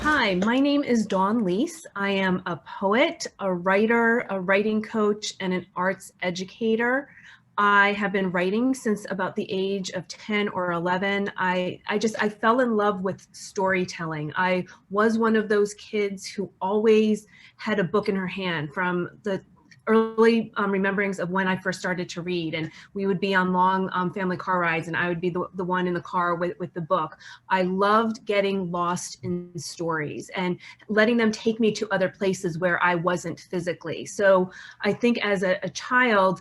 Hi, my name is Dawn Leas. I am a poet, a writer, a writing coach, and an arts educator. I have been writing since about the age of 10 or 11. I fell in love with storytelling. I was one of those kids who always had a book in her hand from the early rememberings of when I first started to read, and we would be on long family car rides and I would be the one in the car with the book. I loved getting lost in stories and letting them take me to other places where I wasn't physically. So I think as a child,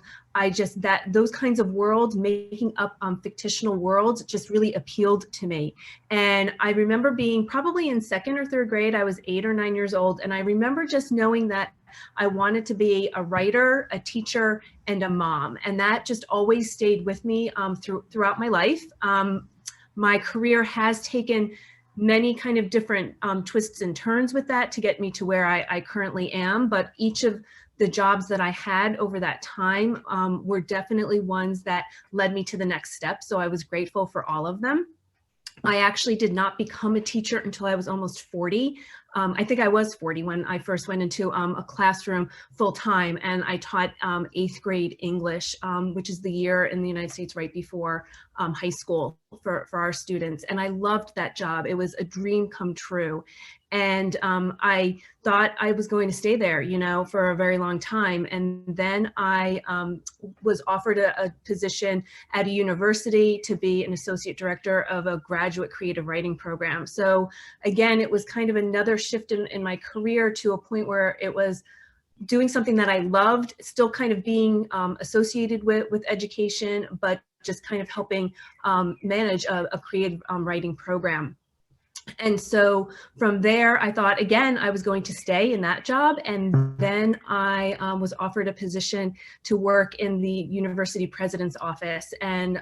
those kinds of worlds, making up fictional worlds, just really appealed to me. And I remember being probably in second or third grade, I was 8 or 9 years old. And I remember just knowing that I wanted to be a writer, a teacher, and a mom. And that just always stayed with me throughout my life. My career has taken many kind of different twists and turns with that to get me to where I currently am. But each of the jobs that I had over that time were definitely ones that led me to the next step. So I was grateful for all of them. I actually did not become a teacher until I was almost 40. I think I was 40 when I first went into a classroom full time, and I taught 8th grade English, which is the year in the United States right before high school for our students. And I loved that job. It was a dream come true. And I thought I was going to stay there, for a very long time. And then I was offered a position at a university to be an associate director of a graduate creative writing program. So again, it was kind of another shift in my career to a point where it was doing something that I loved, still kind of being associated with education, but just kind of helping manage a creative writing program. And so from there, I thought, again, I was going to stay in that job. And then I was offered a position to work in the university president's office. And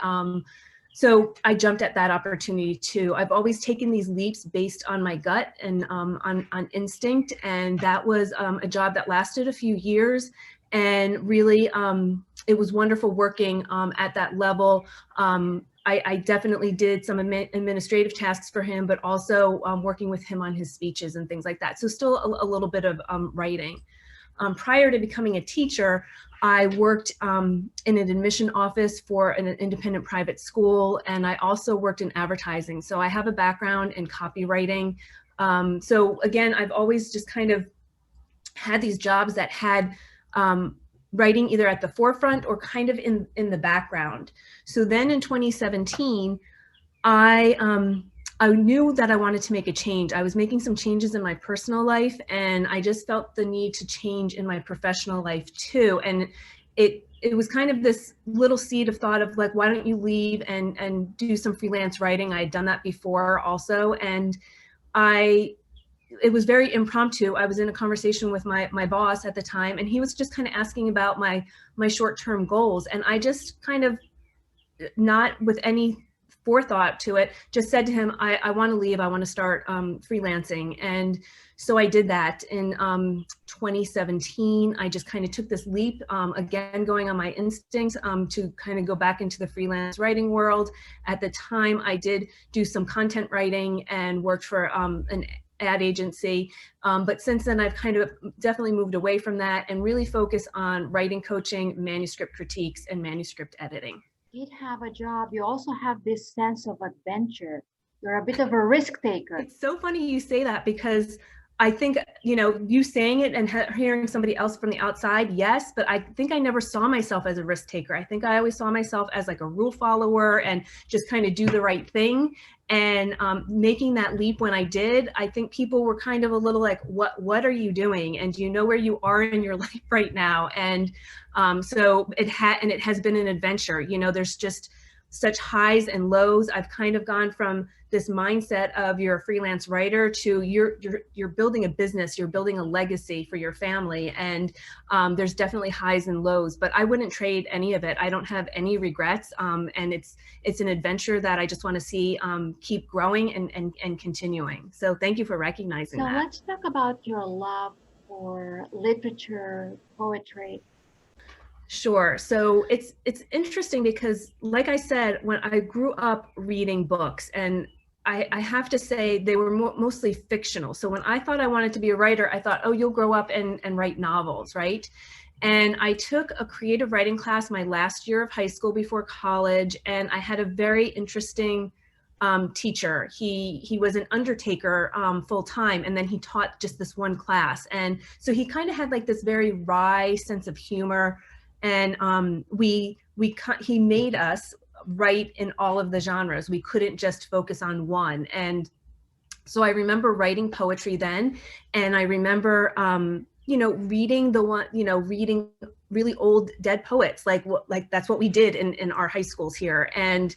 so I jumped at that opportunity too. I've always taken these leaps based on my gut and on instinct. And that was a job that lasted a few years. And really, it was wonderful working at that level. I definitely did some administrative tasks for him, but also working with him on his speeches and things like that. So still a little bit of writing. Prior to becoming a teacher, I worked in an admission office for an independent private school, and I also worked in advertising. So I have a background in copywriting. So again, I've always just kind of had these jobs that had writing either at the forefront or kind of in the background. So then in 2017, I knew that I wanted to make a change. I was making some changes in my personal life, and I just felt the need to change in my professional life too. And it was kind of this little seed of thought of like, why don't you leave and do some freelance writing? I had done that before also. And it was very impromptu. I was in a conversation with my boss at the time, and he was just kind of asking about my short-term goals. And I just kind of, not with any forethought to it, just said to him, I want to leave. I want to start freelancing. And so I did that in 2017. I just kind of took this leap, again, going on my instincts to kind of go back into the freelance writing world. At the time, I did do some content writing and worked for an ad agency. But since then, I've kind of definitely moved away from that and really focus on writing coaching, manuscript critiques, and manuscript editing. Did have a job, you also have this sense of adventure. You're a bit of a risk taker. It's so funny you say that because I think, you know, you saying it and hearing somebody else from the outside, yes, but I think I never saw myself as a risk taker. I think I always saw myself as like a rule follower and just kind of do the right thing. And making that leap when I did, I think people were kind of a little like, what are you doing? And do you know where you are in your life right now? And so it has been an adventure. You know, there's just such highs and lows. I've kind of gone from this mindset of you're a freelance writer to you're building a business, you're building a legacy for your family, and there's definitely highs and lows. But I wouldn't trade any of it. I don't have any regrets, and it's an adventure that I just want to see keep growing and continuing. So thank you for recognizing So that. let's talk about your love for literature, poetry. Sure. So it's interesting because, like I said, when I grew up reading books, and I have to say they were mostly fictional. So when I thought I wanted to be a writer, I thought, oh, you'll grow up and write novels, right? And I took a creative writing class my last year of high school before college, and I had a very interesting teacher. He was an undertaker full time, and then he taught just this one class, and so he kind of had like this very wry sense of humor, and he made us write in all of the genres. We couldn't just focus on one. And so I remember writing poetry then, and I remember reading reading really old dead poets, like that's what we did in our high schools here. And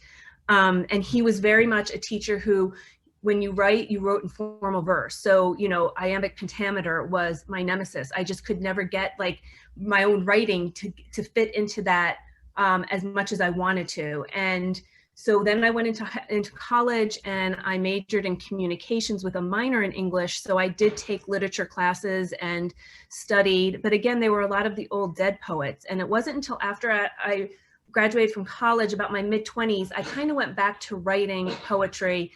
he was very much a teacher who, when you write, you wrote in formal verse. So, iambic pentameter was my nemesis. I just could never get like my own writing to fit into that as much as I wanted to. And so then I went into college, and I majored in communications with a minor in English. So I did take literature classes and studied, but again, they were a lot of the old dead poets. And it wasn't until after I graduated from college, about my mid-20s, I kind of went back to writing poetry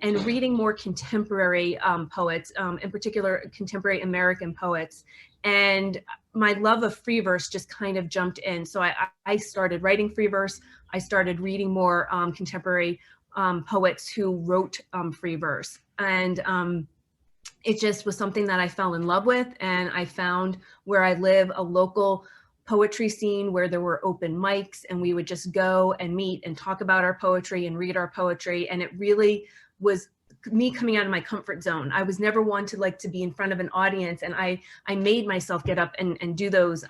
and reading more contemporary poets, in particular contemporary American poets. And my love of free verse just kind of jumped in. So I started writing free verse. I started reading more contemporary poets who wrote free verse. And it just was something that I fell in love with. And I found where I live a local poetry scene where there were open mics, and we would just go and meet and talk about our poetry and read our poetry. And it really was me coming out of my comfort zone. I was never one to like to be in front of an audience, and I made myself get up and do those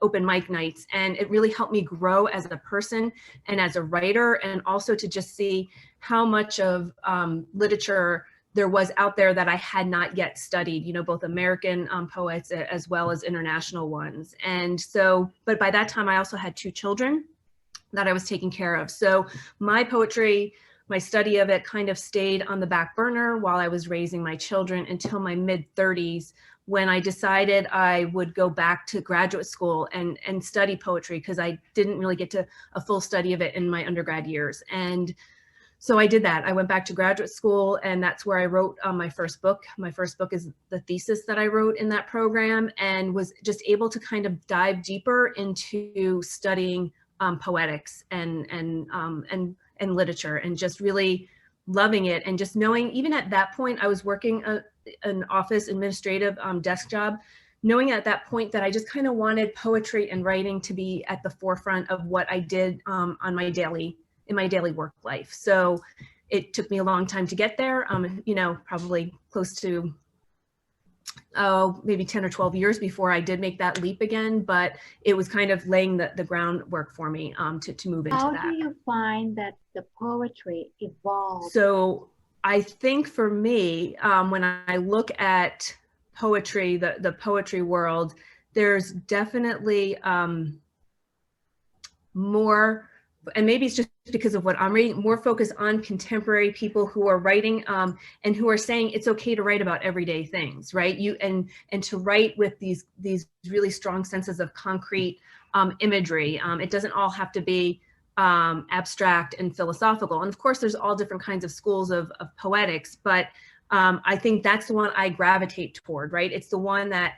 open mic nights. And it really helped me grow as a person and as a writer, and also to just see how much of literature there was out there that I had not yet studied, both American poets as well as international ones. And so, but by that time I also had 2 children that I was taking care of. So my poetry, my study of it kind of stayed on the back burner while I was raising my children until my mid-30s, when I decided I would go back to graduate school and study poetry, because I didn't really get to a full study of it in my undergrad years. And so I did that. I went back to graduate school, and that's where I wrote my first book. My first book is the thesis that I wrote in that program, and was just able to kind of dive deeper into studying poetics and literature, and just really loving it. And just knowing, even at that point, I was working an office administrative desk job, knowing at that point that I just kind of wanted poetry and writing to be at the forefront of what I did in my daily work life. So it took me a long time to get there, probably close to maybe 10 or 12 years before I did make that leap again, but it was kind of laying the groundwork for me to move into that. How do you find that the poetry evolved? So I think for me, when I look at poetry, the poetry world, there's definitely more, and maybe it's just because of what I'm reading, more focus on contemporary people who are writing and who are saying it's okay to write about everyday things, right? And to write with these really strong senses of concrete imagery. It doesn't all have to be abstract and philosophical. And of course, there's all different kinds of schools of poetics, but I think that's the one I gravitate toward, right? It's the one that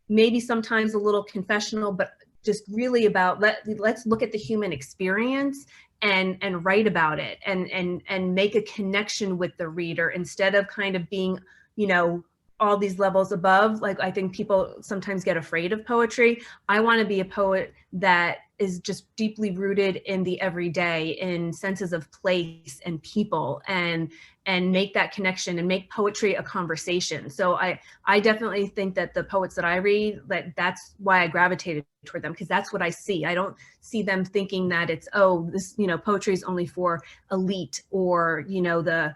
maybe sometimes a little confessional, but just really about let's look at the human experience and write about it and make a connection with the reader instead of kind of being, you know, all these levels above. Like, I think people sometimes get afraid of poetry. I want to be a poet that is just deeply rooted in the everyday, in senses of place and people, and make that connection and make poetry a conversation. So I definitely think that the poets that I read, that's why I gravitated toward them, because that's what I see. I don't see them thinking that it's, oh, this, you know, poetry is only for elite or, you know, the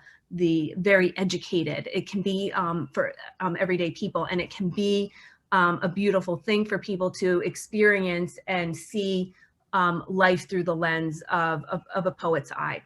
very educated. It can be for everyday people, and it can be a beautiful thing for people to experience and see life through the lens of a poet's eye.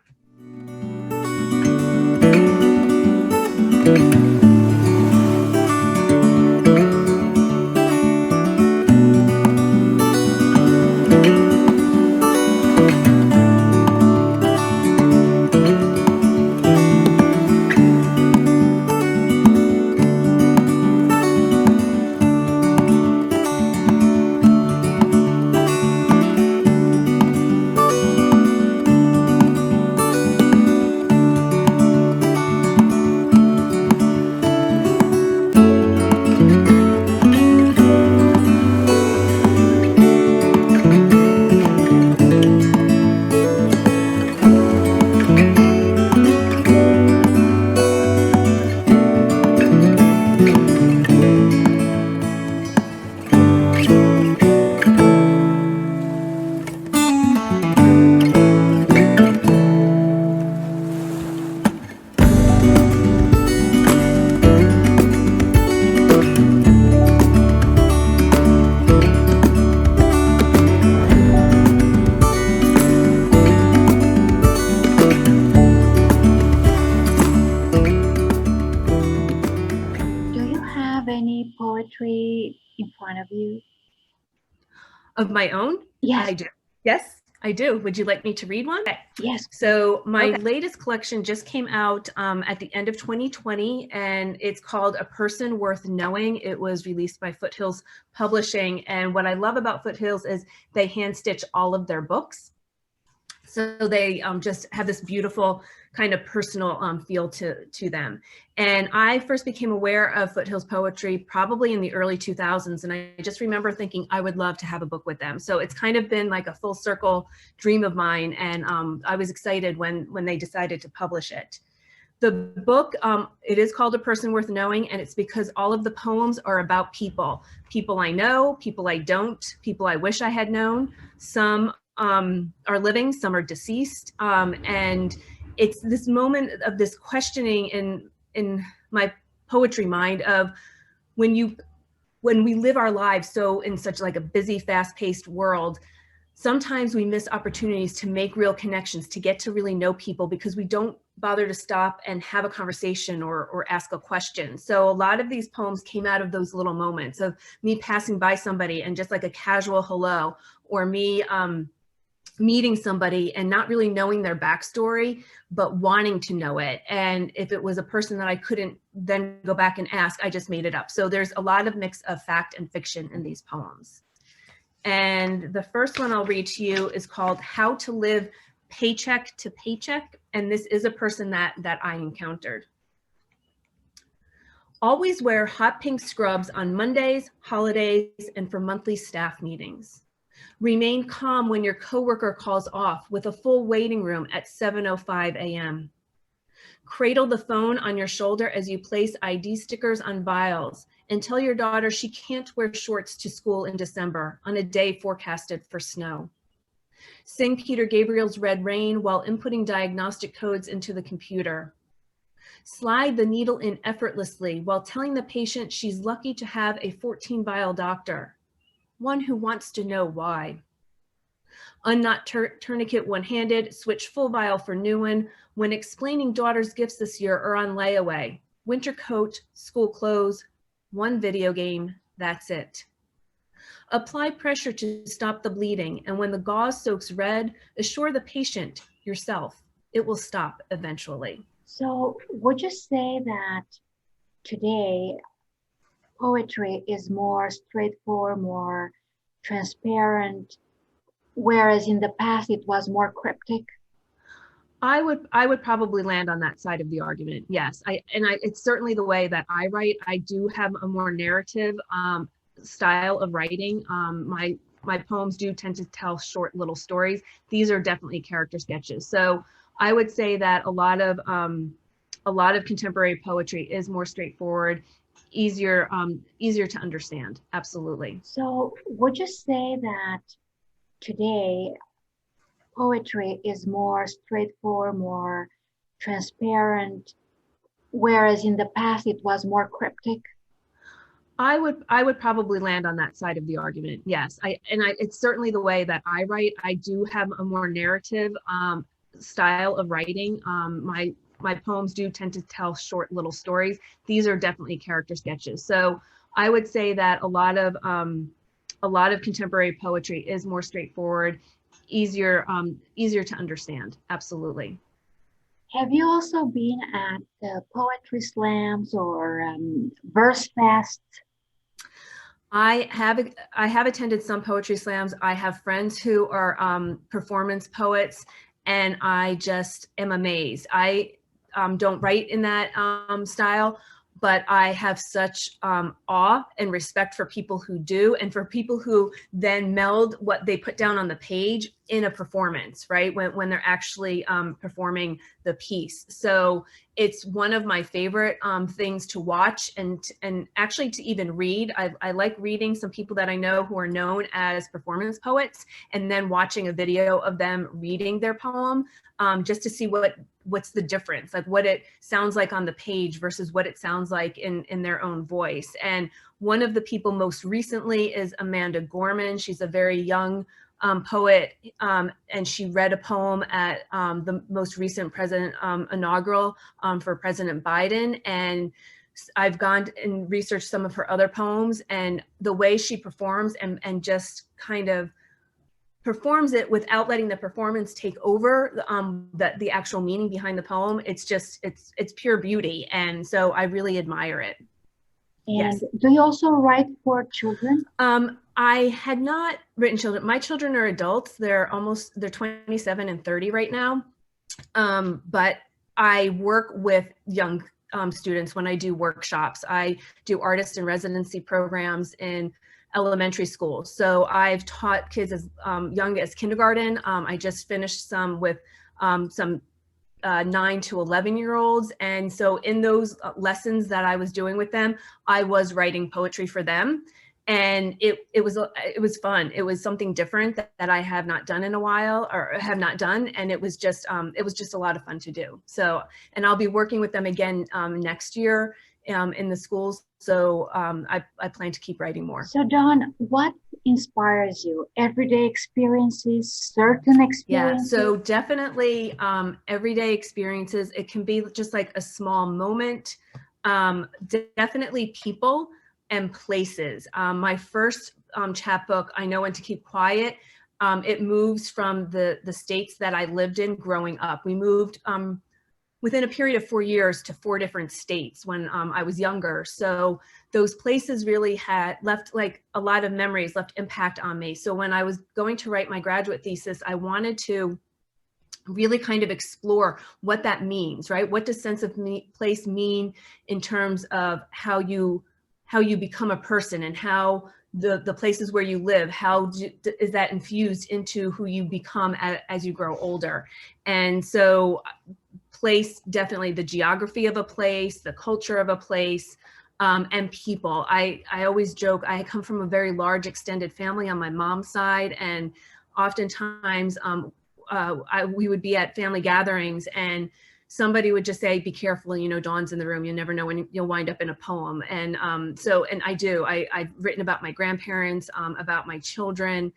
Do you have any poetry in front of you? Of my own? Yes. I do. Yes, I do. Would you like me to read one? Yes. So my Okay. latest collection just came out at the end of 2020, and it's called A Person Worth Knowing. It was released by Foothills Publishing. And what I love about Foothills is they hand stitch all of their books. So they just have this beautiful kind of personal feel to them. And I first became aware of Foothills Poetry probably in the early 2000s. And I just remember thinking I would love to have a book with them. So it's kind of been like a full circle dream of mine. And I was excited when they decided to publish it. The book, it is called A Person Worth Knowing, and it's because all of the poems are about people. People I know, people I don't, people I wish I had known. Some are living, some are deceased. And it's this moment of this questioning in my poetry mind of when we live our lives so in such like a busy, fast-paced world, sometimes we miss opportunities to make real connections, to get to really know people, because we don't bother to stop and have a conversation or ask a question. So a lot of these poems came out of those little moments of me passing by somebody and just like a casual hello, or me meeting somebody and not really knowing their backstory, but wanting to know it. And if it was a person that I couldn't then go back and ask, I just made it up. So there's a lot of mix of fact and fiction in these poems. And the first one I'll read to you is called How to Live Paycheck to Paycheck. And this is a person that I encountered. Always wear hot pink scrubs on Mondays, holidays, and for monthly staff meetings. Remain calm when your coworker calls off with a full waiting room at 7:05 a.m. Cradle the phone on your shoulder as you place ID stickers on vials and tell your daughter she can't wear shorts to school in December on a day forecasted for snow. Sing Peter Gabriel's Red Rain while inputting diagnostic codes into the computer. Slide the needle in effortlessly while telling the patient she's lucky to have a 14-vial doctor, one who wants to know why. Unknot tourniquet one-handed, switch full vial for new one when explaining daughter's gifts this year are on layaway. Winter coat, school clothes, one video game, that's it. Apply pressure to stop the bleeding, and when the gauze soaks red, assure the patient, yourself, it will stop eventually. So would you say that today poetry is more straightforward, more transparent, whereas in the past it was more cryptic? I would probably land on that side of the argument. Yes, it's certainly the way that I write. I do have a more narrative style of writing. My poems do tend to tell short little stories. These are definitely character sketches. So I would say that a lot of contemporary poetry is more straightforward, easier to understand. Absolutely. So would you say that today poetry is more straightforward, more transparent, whereas in the past it was more cryptic? I would probably land on that side of the argument. Yes, it's certainly the way that I write. I do have a more narrative style of writing. My poems do tend to tell short little stories. These are definitely character sketches. So I would say that a lot of contemporary poetry is more straightforward, easier to understand. Absolutely. Have you also been at the poetry slams or verse fests? I have attended some poetry slams. I have friends who are performance poets, and I just am amazed. I don't write in that style, but I have such awe and respect for people who do, and for people who then meld what they put down on the page in a performance, right? When they're actually performing the piece. So it's one of my favorite things to watch and actually to even read. I like reading some people that I know who are known as performance poets, and then watching a video of them reading their poem, just to see what's the difference, like what it sounds like on the page versus what it sounds like in their own voice. And one of the people most recently is Amanda Gorman. She's a very young poet, and she read a poem at the most recent president inaugural for President Biden. And I've gone and researched some of her other poems, and the way she performs and just kind of performs it without letting the performance take over the actual meaning behind the poem. It's just it's pure beauty, and so I really admire it. And Yes. do you also write for children? I had not written children. My children are adults. They're 27 and 30 right now. But I work with young students when I do workshops. I do artist in residency programs in elementary school. So I've taught kids as young as kindergarten. I just finished some with some 9 to 11-year-olds. And so in those lessons that I was doing with them, I was writing poetry for them. And it was fun. It was something different that I have not done in a while, or have not done. And it was just a lot of fun to do. So, and I'll be working with them again next year in the schools. So I plan to keep writing more. So Dawn, what inspires you? Everyday experiences, certain Yeah, experiences? so definitely everyday experiences. It can be just like a small moment. Definitely people and places. My first chapbook, I Know When to Keep Quiet, it moves from the states that I lived in growing up. We moved within a period of 4 years to 4 different states when I was younger. So those places really had left like a lot of memories, left impact on me. So when I was going to write my graduate thesis, I wanted to really kind of explore what that means, right? What does sense of place mean in terms of how you become a person, and how the places where you live, is that infused into who you become as you grow older? And so place, definitely the geography of a place, the culture of a place, and people. I always joke, I come from a very large extended family on my mom's side, and oftentimes we would be at family gatherings and somebody would just say, be careful, Dawn's in the room, you never know when you'll wind up in a poem. And I've written about my grandparents, about my children,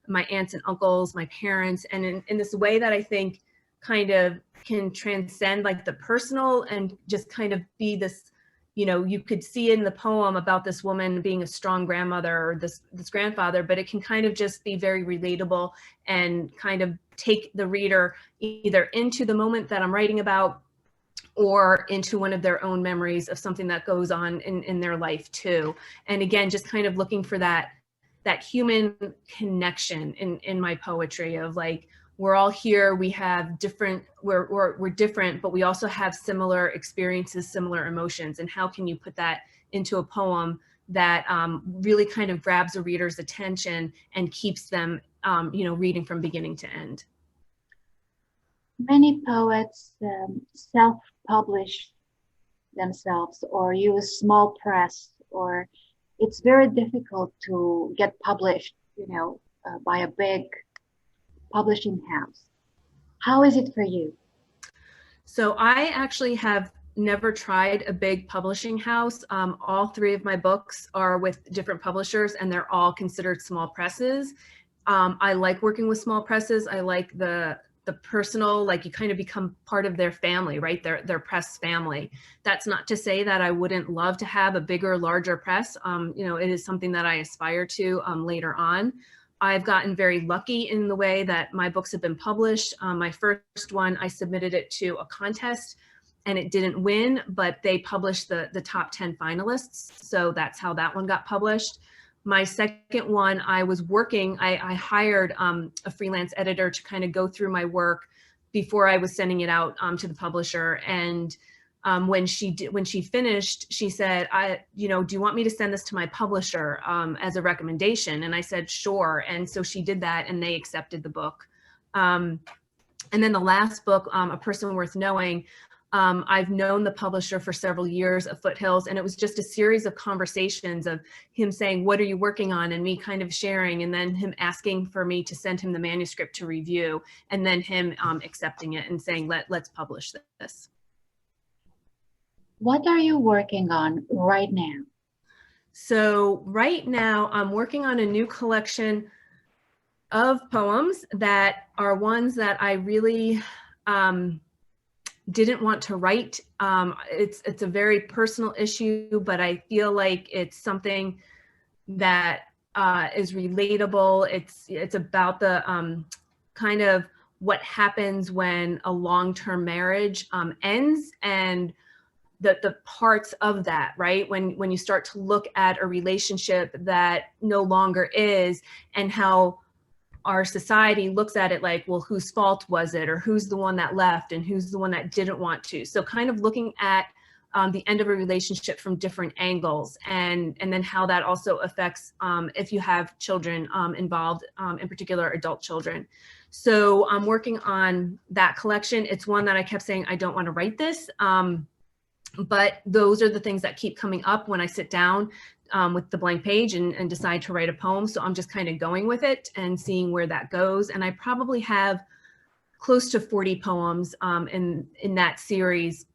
my aunts and uncles, my parents, and in this way that I think kind of can transcend like the personal and just kind of be this, you could see in the poem about this woman being a strong grandmother, or this grandfather, but it can kind of just be very relatable and kind of take the reader either into the moment that I'm writing about, or into one of their own memories of something that goes on in their life too. And again, just kind of looking for that human connection in my poetry of like, we're all here, we have different, we're different, but we also have similar experiences, similar emotions. And how can you put that into a poem that really kind of grabs a reader's attention and keeps them, reading from beginning to end? Many poets self-publish themselves or use small press, or it's very difficult to get published, by a big publishing house. How is it for you? So I actually have never tried a big publishing house. All three of my books are with different publishers and they're all considered small presses. I like working with small presses. I like the personal, like you kind of become part of their family, right? Their press family. That's not to say that I wouldn't love to have a bigger, larger press. It is something that I aspire to later on. I've gotten very lucky in the way that my books have been published. My first one, I submitted it to a contest and it didn't win, but they published the top 10 finalists. So that's how that one got published. My second one, I was working, I hired a freelance editor to kind of go through my work before I was sending it out to the publisher. And when she finished, she said, do you want me to send this to my publisher as a recommendation? And I said, sure. And so she did that and they accepted the book. And then the last book, A Person Worth Knowing, I've known the publisher for several years of Foothills, and it was just a series of conversations of him saying, what are you working on? And me kind of sharing, and then him asking for me to send him the manuscript to review, and then him accepting it and saying, let's publish this. What are you working on right now? So right now I'm working on a new collection of poems that are ones that I really didn't want to write. It's a very personal issue, but I feel like it's something that is relatable. It's about the kind of what happens when a long-term marriage ends, and the parts of that, right? When you start to look at a relationship that no longer is, and how our society looks at it like, well, whose fault was it? Or who's the one that left and who's the one that didn't want to? So kind of looking at the end of a relationship from different angles, and then how that also affects if you have children involved, in particular adult children. So I'm working on that collection. It's one that I kept saying, I don't want to write this. But those are the things that keep coming up when I sit down with the blank page and decide to write a poem. So I'm just kind of going with it and seeing where that goes. And I probably have close to 40 poems in that series,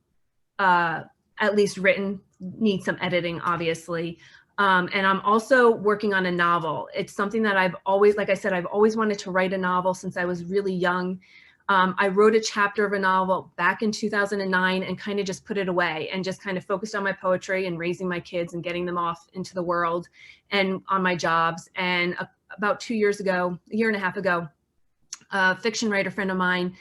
at least written, need some editing, obviously. And I'm also working on a novel. It's something that I've always, like I said, I've always wanted to write a novel since I was really young. I wrote a chapter of a novel back in 2009 and kind of just put it away and just kind of focused on my poetry and raising my kids and getting them off into the world and on my jobs. And about 2 years ago, a year and a half ago, a fiction writer friend of mine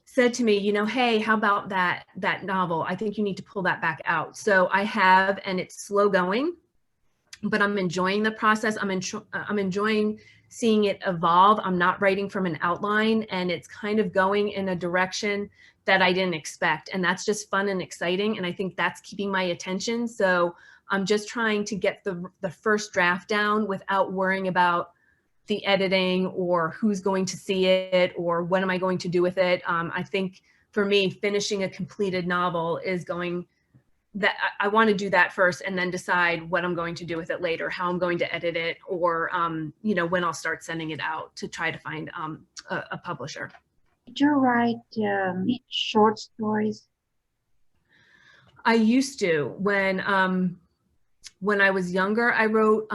said to me, hey, how about that novel? I think you need to pull that back out. So I have, and it's slow going, but I'm enjoying the process. I'm enjoying seeing it evolve. I'm not writing from an outline, and it's kind of going in a direction that I didn't expect. And that's just fun and exciting. And I think that's keeping my attention. So I'm just trying to get the first draft down without worrying about the editing or who's going to see it or what am I going to do with it. I think for me, finishing a completed novel is going, that I want to do that first and then decide what I'm going to do with it later, how I'm going to edit it, or when I'll start sending it out to try to find a publisher. Did you write short stories? I used to. When I was younger, I wrote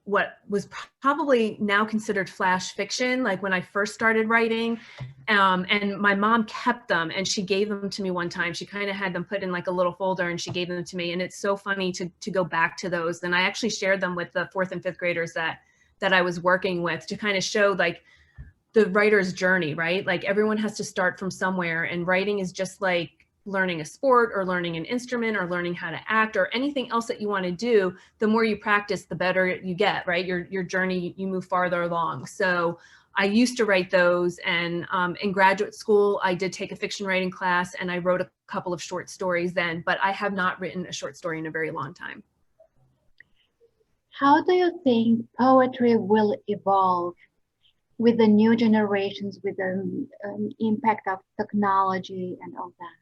what was probably now considered flash fiction, like when I first started writing. And my mom kept them and she gave them to me one time. She kind of had them put in like a little folder and she gave them to me. And it's so funny to go back to those. And I actually shared them with the 4th and 5th graders that I was working with to kind of show like the writer's journey, right? Like everyone has to start from somewhere, and writing is just like learning a sport or learning an instrument or learning how to act or anything else that you want to do, the more you practice, the better you get, right? Your journey, you move farther along. So I used to write those, and in graduate school, I did take a fiction writing class and I wrote a couple of short stories then, but I have not written a short story in a very long time. How do you think poetry will evolve with the new generations, with the impact of technology and all that?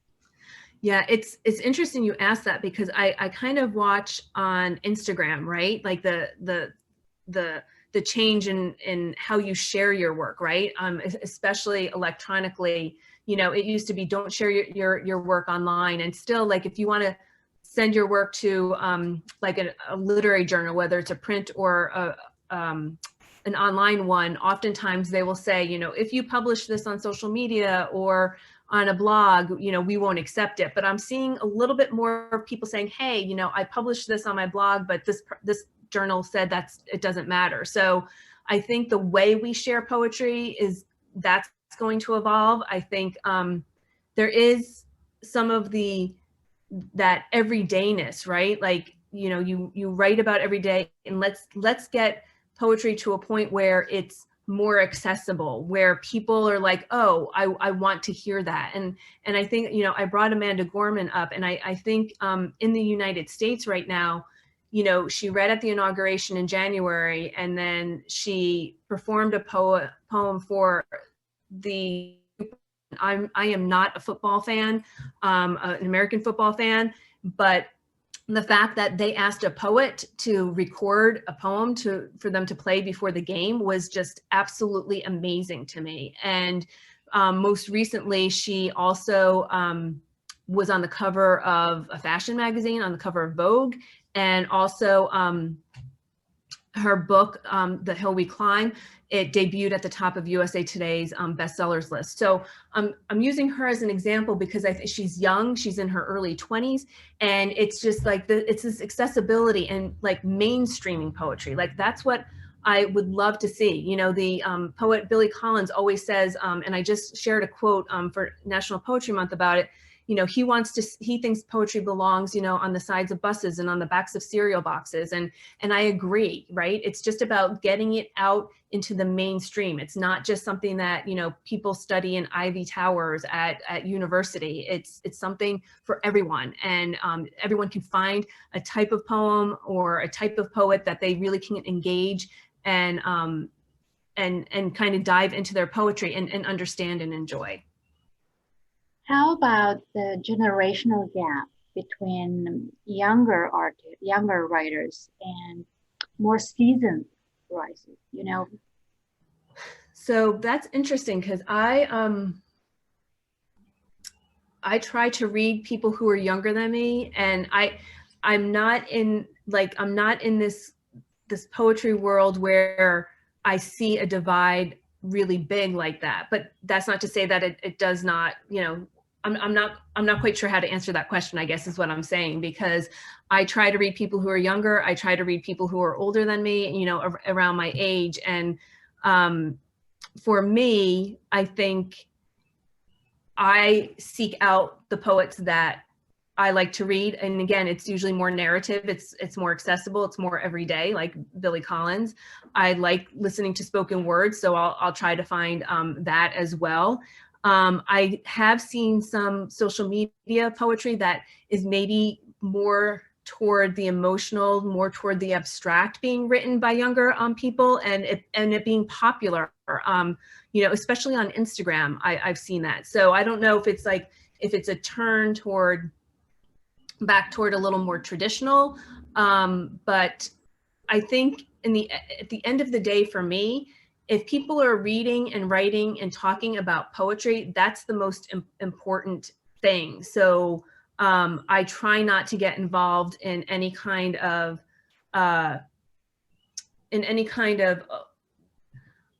Yeah, it's interesting you asked that, because I kind of watch on Instagram, right? Like the change in how you share your work, right? Especially electronically. You know, it used to be don't share your work online, and still, like, if you want to send your work to like a literary journal, whether it's a print or an online one, oftentimes they will say, you know, if you publish this on social media or on a blog, you know, we won't accept it. But I'm seeing a little bit more people saying, hey, you know, I published this on my blog, but this journal said it doesn't matter. So I think the way we share poetry that's going to evolve. I think there is some of that everydayness, right? Like, you know, you write about every day, and let's get poetry to a point where it's more accessible, where people are like, oh, I want to hear that. And I think, you know, I brought Amanda Gorman up, and I think in the United States right now, you know, she read at the inauguration in January, and then she performed a poem for the, I am not a football fan, an American football fan, but the fact that they asked a poet to record a poem for them to play before the game was just absolutely amazing to me. And most recently, she also was on the cover of a fashion magazine, on the cover of Vogue, and also her book, The Hill We Climb, it debuted at the top of USA Today's bestsellers list. So I'm using her as an example because I think she's young, she's in her early 20s, and it's just like it's this accessibility and like mainstreaming poetry. Like that's what I would love to see. You know, the poet Billy Collins always says, and I just shared a quote for National Poetry Month about it. You know, he thinks poetry belongs, you know, on the sides of buses and on the backs of cereal boxes. And I agree, right? It's just about getting it out into the mainstream. It's not just something that, you know, people study in ivy towers at university. It's something for everyone. And everyone can find a type of poem or a type of poet that they really can engage and kind of dive into their poetry and understand and enjoy. How about the generational gap between younger writers and more seasoned writers, you know? So that's interesting because I try to read people who are younger than me, and I'm not in this poetry world where I see a divide really big like that. But that's not to say that it does not, you know, I'm not quite sure how to answer that question, I guess is what I'm saying, because I try to read people who are younger. I try to read people who are older than me, you know, around my age. And for me, I think I seek out the poets that I like to read. And again, it's usually more narrative. It's more accessible. It's more everyday, like Billy Collins. I like listening to spoken words, so I'll try to find that as well. I have seen some social media poetry that is maybe more toward the emotional, more toward the abstract being written by younger people, and it being popular, you know, especially on Instagram. I've seen that. So I don't know if it's a turn back toward a little more traditional, but I think at the end of the day, for me, if people are reading and writing and talking about poetry, that's the most important thing. So I try not to get involved in any kind of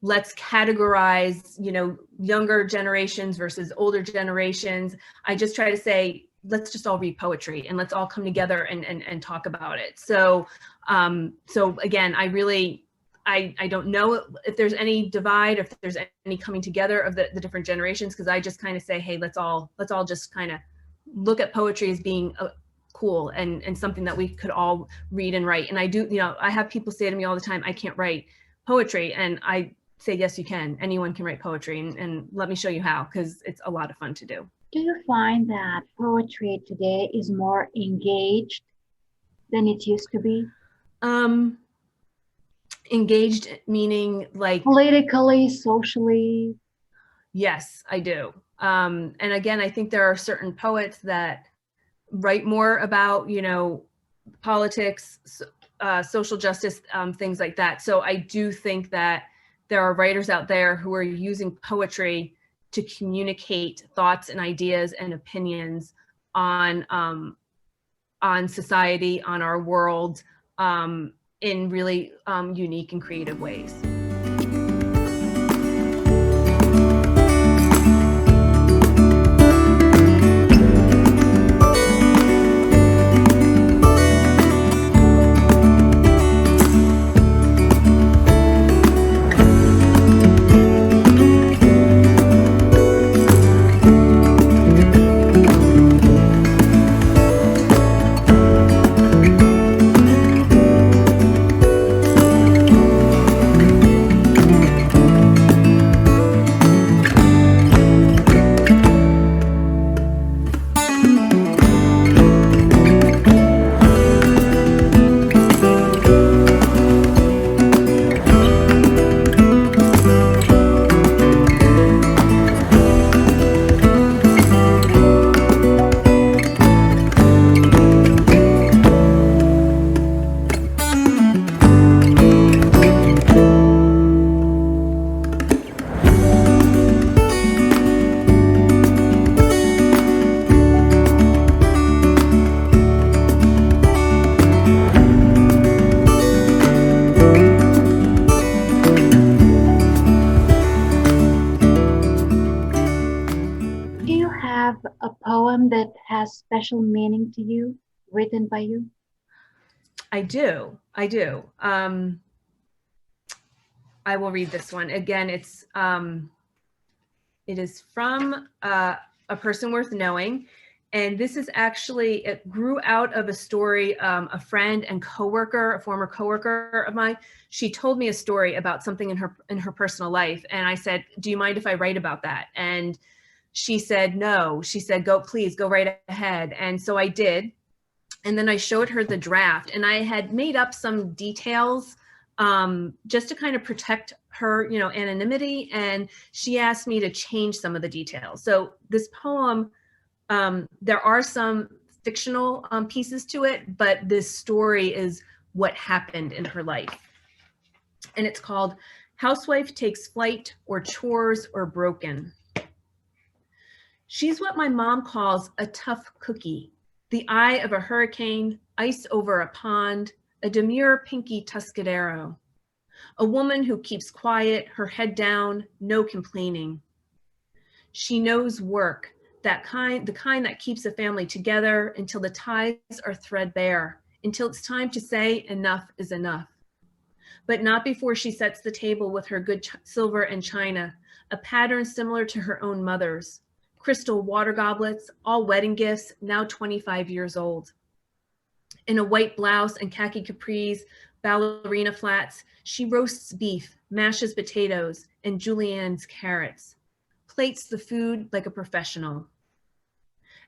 let's categorize, you know, younger generations versus older generations. I just try to say, let's just all read poetry and let's all come together and talk about it. So so again, I don't know if there's any divide, if there's any coming together of the different generations, because I just kind of say, hey, let's all just kind of look at poetry as being cool and something that we could all read and write. And I do, I have people say to me all the time, I can't write poetry. And I say, yes, you can. Anyone can write poetry, and let me show you how, because it's a lot of fun to do. Do you find that poetry today is more engaged than it used to be? Engaged meaning like politically, socially? Yes, I do. And again, I think there are certain poets that write more about, politics, social justice, things like that. So I do think that there are writers out there who are using poetry to communicate thoughts and ideas and opinions on society, on our world, in really unique and creative ways. A poem that has special meaning to you, written by you? I do. I will read this one. Again, it is from A Person Worth Knowing. And this is actually, it grew out of a story, a friend and coworker, a former coworker of mine. She told me a story about something in her personal life. And I said, do you mind if I write about that? And she said, no. She said, please go right ahead. And so I did. And then I showed her the draft, and I had made up some details just to kind of protect her, anonymity. And she asked me to change some of the details. So this poem, there are some fictional pieces to it, but this story is what happened in her life. And it's called Housewife Takes Flight, or Chores Or Broken. She's what my mom calls a tough cookie, the eye of a hurricane, ice over a pond, a demure pinky Tuscadero. A woman who keeps quiet, her head down, no complaining. She knows work, the kind that keeps a family together until the ties are threadbare, until it's time to say enough is enough. But not before she sets the table with her good silver and china, a pattern similar to her own mother's. Crystal water goblets, all wedding gifts, now 25 years old. In a white blouse and khaki capris, ballerina flats, she roasts beef, mashes potatoes, and julienne's carrots. Plates the food like a professional.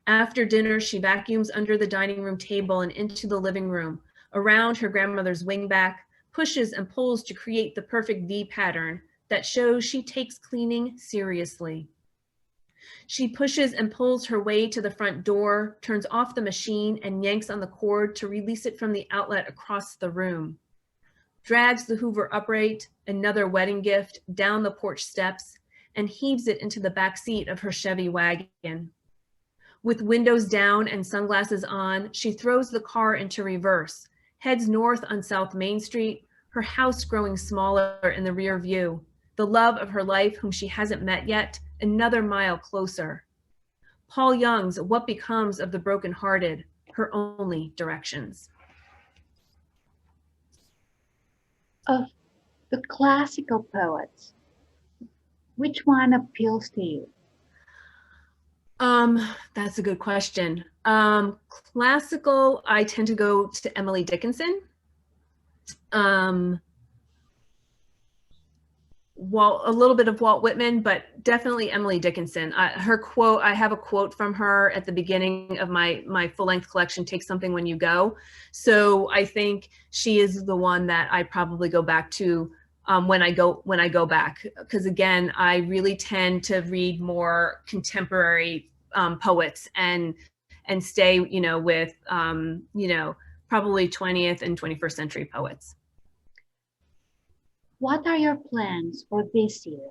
After dinner, she vacuums under the dining room table and into the living room, around her grandmother's wingback, pushes and pulls to create the perfect V pattern that shows she takes cleaning seriously. She pushes and pulls her way to the front door, turns off the machine, and yanks on the cord to release it from the outlet across the room. Drags the Hoover upright, another wedding gift, down the porch steps, and heaves it into the back seat of her Chevy wagon. With windows down and sunglasses on, she throws the car into reverse, heads north on South Main Street, her house growing smaller in the rear view, the love of her life whom she hasn't met yet, another mile closer. Paul Young's What Becomes of the Brokenhearted, her only directions. Of the classical poets, which one appeals to you? That's a good question. Classical, I tend to go to Emily Dickinson. Um, a little bit of Walt Whitman, but definitely Emily Dickinson. Her quote, I have a quote from her at the beginning of my full-length collection, Take Something When You Go. So I think she is the one that I probably go back to when I go back, because again, I really tend to read more contemporary poets and stay, with probably 20th and 21st century poets. What are your plans for this year?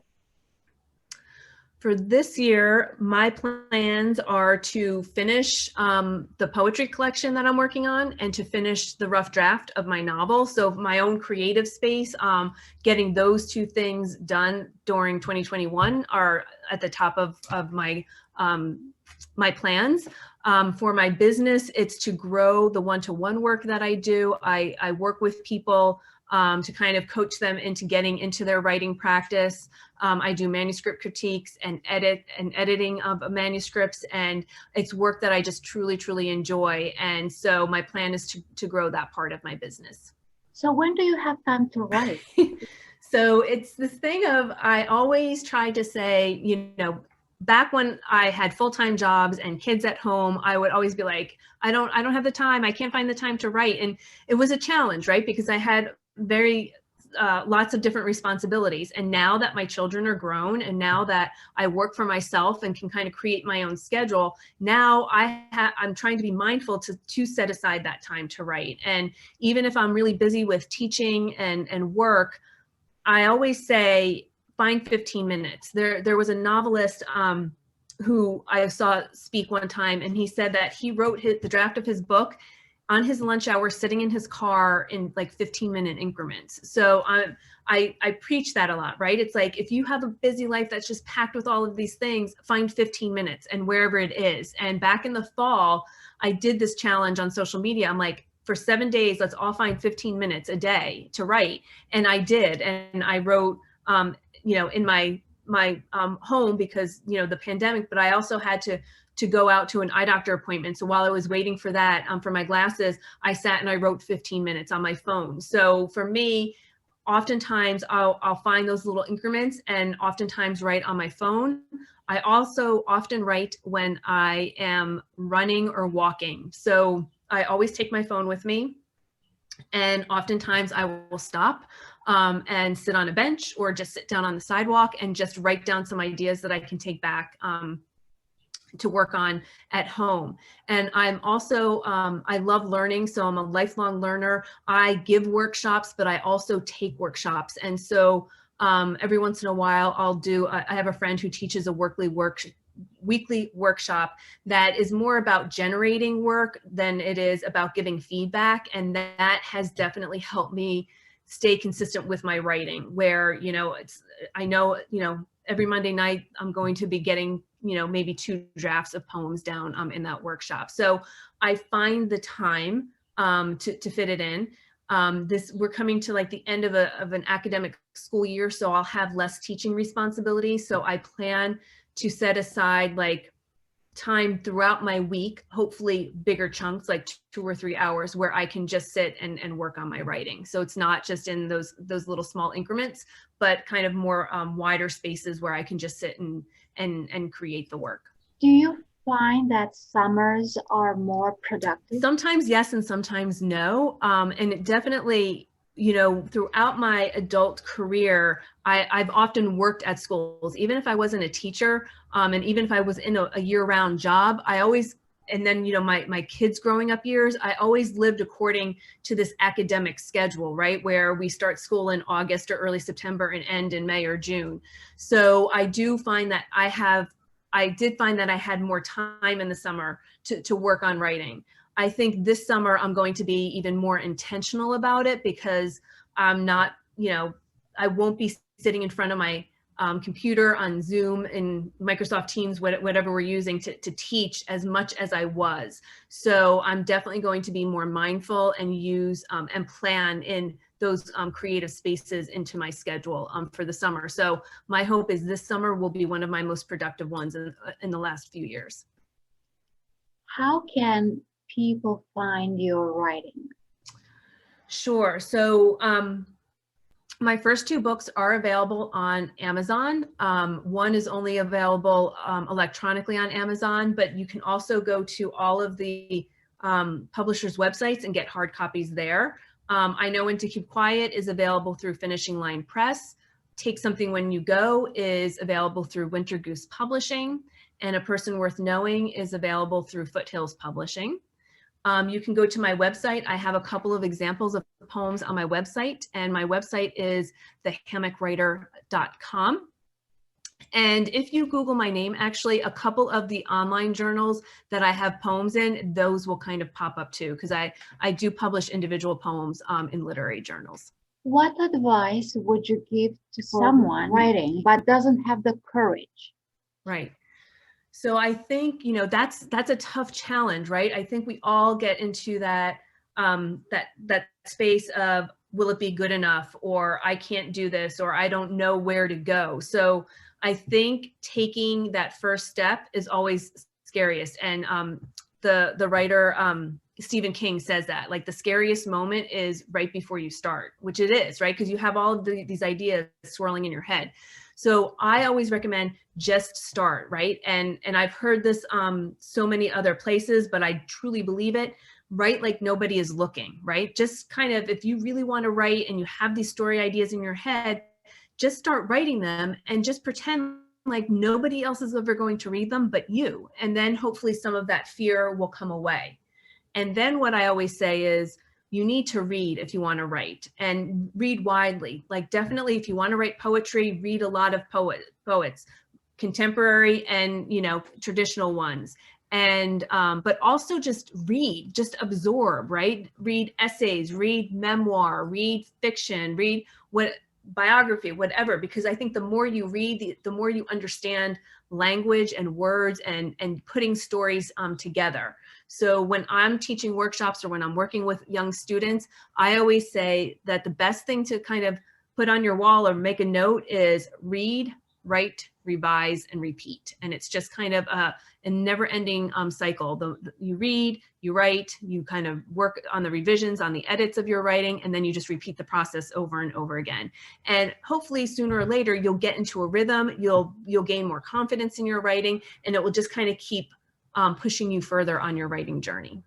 For this year, my plans are to finish the poetry collection that I'm working on and to finish the rough draft of my novel. So my own creative space, getting those two things done during 2021 are at the top of my my plans. For my business, it's to grow the one-to-one work that I do. I work with people to kind of coach them into getting into their writing practice. I do manuscript critiques and editing of manuscripts, and it's work that I just truly, truly enjoy. And so my plan is to grow that part of my business. So when do you have time to write? So it's this thing of, I always try to say, back when I had full-time jobs and kids at home, I would always be like, I don't have the time. I can't find the time to write. And it was a challenge, right? Because I had lots of different responsibilities. And now that my children are grown, and now that I work for myself and can kind of create my own schedule, now I'm trying to be mindful to set aside that time to write. And even if I'm really busy with teaching and work, I always say, find 15 minutes. There was a novelist who I saw speak one time, and he said that he wrote the draft of his book on his lunch hour, sitting in his car in like 15-minute increments. So I preach that a lot, right? It's like, if you have a busy life that's just packed with all of these things, find 15 minutes and wherever it is. And back in the fall, I did this challenge on social media. I'm like, for 7 days, let's all find 15 minutes a day to write. And I did. And I wrote, in my home because, the pandemic, but I also had to go out to an eye doctor appointment. So while I was waiting for that, for my glasses, I sat and I wrote 15 minutes on my phone. So for me, oftentimes I'll find those little increments and oftentimes write on my phone. I also often write when I am running or walking. So I always take my phone with me, and oftentimes I will stop and sit on a bench or just sit down on the sidewalk and just write down some ideas that I can take back to work on at home. And I'm also, I love learning. So I'm a lifelong learner. I give workshops, but I also take workshops. And so every once in a while I have a friend who teaches a weekly workshop that is more about generating work than it is about giving feedback. And that has definitely helped me stay consistent with my writing, where, I know, every Monday night I'm going to be getting, maybe 2 drafts of poems down in that workshop. So I find the time to fit it in. We're coming to like the end of an academic school year, so I'll have less teaching responsibilities. So I plan to set aside like time throughout my week, hopefully bigger chunks, like 2 or 3 hours, where I can just sit and work on my writing. So it's not just in those little small increments, but kind of more wider spaces where I can just sit and create the work. Do you find that summers are more productive? Sometimes yes, and sometimes no. And it definitely, throughout my adult career, I've often worked at schools, even if I wasn't a teacher, and even if I was in a year-round job, and then, my kids' growing up years, I always lived according to this academic schedule, right? Where we start school in August or early September and end in May or June. So I do find that I did find that I had more time in the summer to work on writing. I think this summer I'm going to be even more intentional about it, because I'm not, I won't be sitting in front of my computer, on Zoom, and Microsoft Teams, whatever we're using to teach as much as I was. So I'm definitely going to be more mindful and use and plan in those creative spaces into my schedule for the summer. So my hope is this summer will be one of my most productive ones in the last few years. How can people find your writing? Sure. So my first two books are available on Amazon. One is only available electronically on Amazon, but you can also go to all of the publishers' websites and get hard copies there. I Know When to Keep Quiet is available through Finishing Line Press. Take Something When You Go is available through Winter Goose Publishing, and A Person Worth Knowing is available through Foothills Publishing. You can go to my website. I have a couple of examples of poems on my website, and my website is thehammockwriter.com. And if you Google my name, actually, a couple of the online journals that I have poems in, those will kind of pop up too, because I do publish individual poems in literary journals. What advice would you give to someone writing but doesn't have the courage? Right. So I think, you know, that's a tough challenge, right? I think we all get into that that space of, will it be good enough, or I can't do this, or I don't know where to go. So I think taking that first step is always scariest. And the writer Stephen King says that, like, the scariest moment is right before you start, which it is, right? Because you have all of these ideas swirling in your head. So I always recommend just start, right? And I've heard this so many other places, but I truly believe it. Write like nobody is looking, right? Just kind of, if you really want to write and you have these story ideas in your head, just start writing them and just pretend like nobody else is ever going to read them but you. And then hopefully some of that fear will come away. And then what I always say is, you need to read if you want to write, and read widely. Like, definitely, if you want to write poetry, read a lot of poets, contemporary and, you know, traditional ones. And but also just read, just absorb, right? Read essays, read memoir, read fiction, read biography, whatever, because I think the more you read, the more you understand language and words and putting stories together. So when I'm teaching workshops or when I'm working with young students, I always say that the best thing to kind of put on your wall or make a note is read, write, revise, and repeat. And it's just kind of a never-ending cycle. You read, you write, you kind of work on the revisions, on the edits of your writing, and then you just repeat the process over and over again. And hopefully sooner or later, you'll get into a rhythm, you'll gain more confidence in your writing, and it will just kind of keep pushing you further on your writing journey.